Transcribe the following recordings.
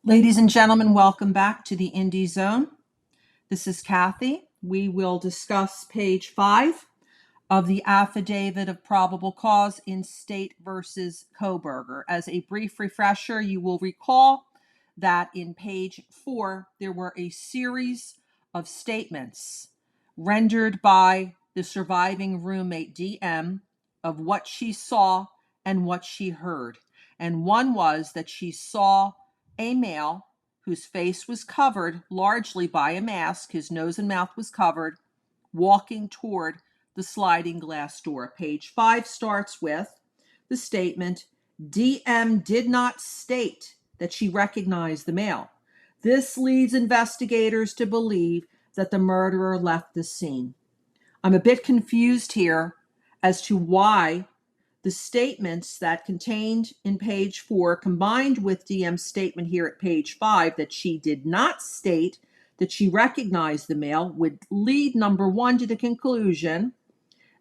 Ladies and gentlemen, welcome back to the Indie Zone. This is Kathy. We will discuss page 5 of the Affidavit of Probable Cause in State versus Kohberger. As a brief refresher, you will recall that in page 4, there were a series of statements rendered by the surviving roommate, DM, of what she saw and what she heard. And one was that she saw a male whose face was covered largely by a mask, his nose and mouth was covered, walking toward the sliding glass door. Page 5 starts with the statement, DM did not state that she recognized the male. This leads investigators to believe that the murderer left the scene. I'm a bit confused here as to why the statements that contained in page 4 combined with DM's statement here at page 5 that she did not state that she recognized the male would lead, number 1, to the conclusion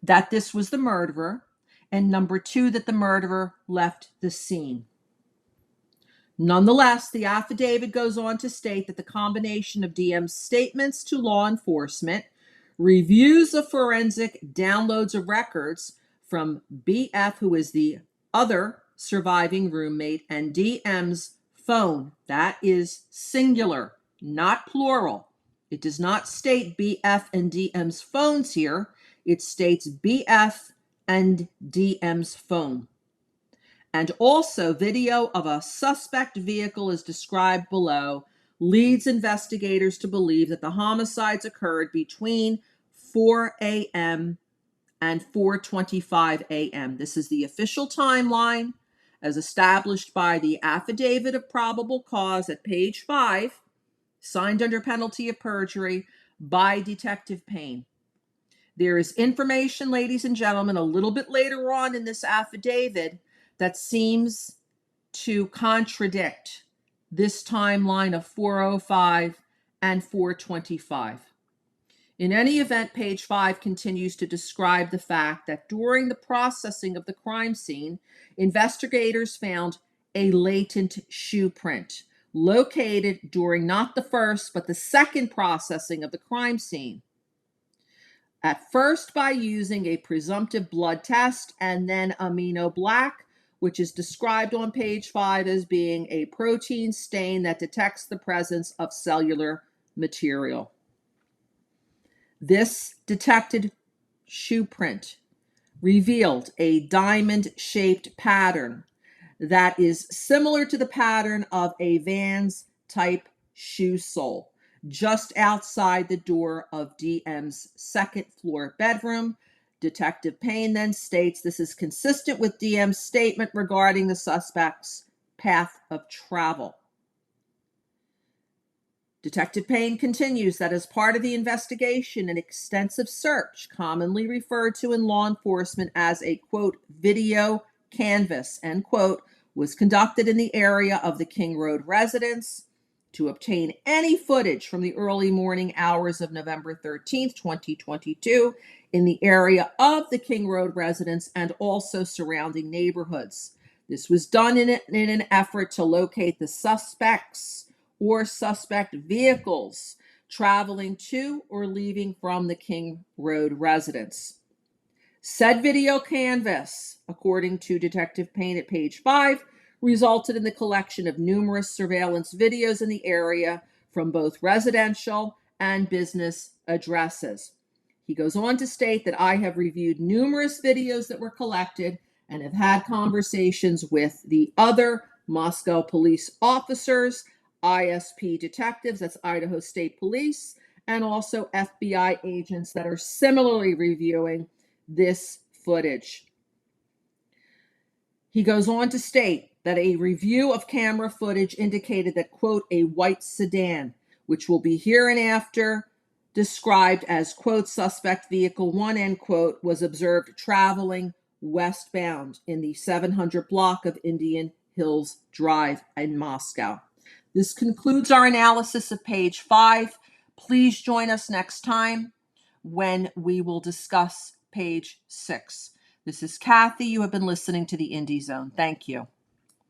that this was the murderer, and number 2, that the murderer left the scene. Nonetheless, the affidavit goes on to state that the combination of DM's statements to law enforcement, reviews of forensic downloads of records from BF, who is the other surviving roommate, and DM's phone, that is singular, not plural. It does not state BF and DM's phones here. It states BF and DM's phone. And also, video of a suspect vehicle as described below leads investigators to believe that the homicides occurred between 4 a.m. and 4:25 a.m. This is the official timeline as established by the Affidavit of Probable Cause at page 5, signed under penalty of perjury by Detective Payne. There is information, ladies and gentlemen, a little bit later on in this affidavit that seems to contradict this timeline of 4:05 and 4:25. In any event, page 5 continues to describe the fact that during the processing of the crime scene, investigators found a latent shoe print located during not the first but the second processing of the crime scene. At first by using a presumptive blood test and then amino black, which is described on page 5 as being a protein stain that detects the presence of cellular material. This detected shoe print revealed a diamond-shaped pattern that is similar to the pattern of a Vans type shoe sole just outside the door of DM's second floor bedroom. Detective Payne then states this is consistent with DM's statement regarding the suspect's path of travel. Detective Payne continues that as part of the investigation, an extensive search, commonly referred to in law enforcement as a, quote, video canvas, end quote, was conducted in the area of the King Road residence to obtain any footage from the early morning hours of November 13th, 2022, in the area of the King Road residence and also surrounding neighborhoods. This was done in an effort to locate the suspects or suspect vehicles traveling to or leaving from the King Road residence. Said video canvas, according to Detective Payne at page 5, resulted in the collection of numerous surveillance videos in the area from both residential and business addresses. He goes on to state that I have reviewed numerous videos that were collected and have had conversations with the other Moscow police officers, ISP detectives, that's Idaho State Police, and also FBI agents that are similarly reviewing this footage. He goes on to state that a review of camera footage indicated that, quote, a white sedan, which will be hereinafter described as, quote, suspect vehicle 1, end quote, was observed traveling westbound in the 700 block of Indian Hills Drive in Moscow. This concludes our analysis of page 5. Please join us next time when we will discuss page 6. This is Kathy. You have been listening to the Indie Zone. Thank you.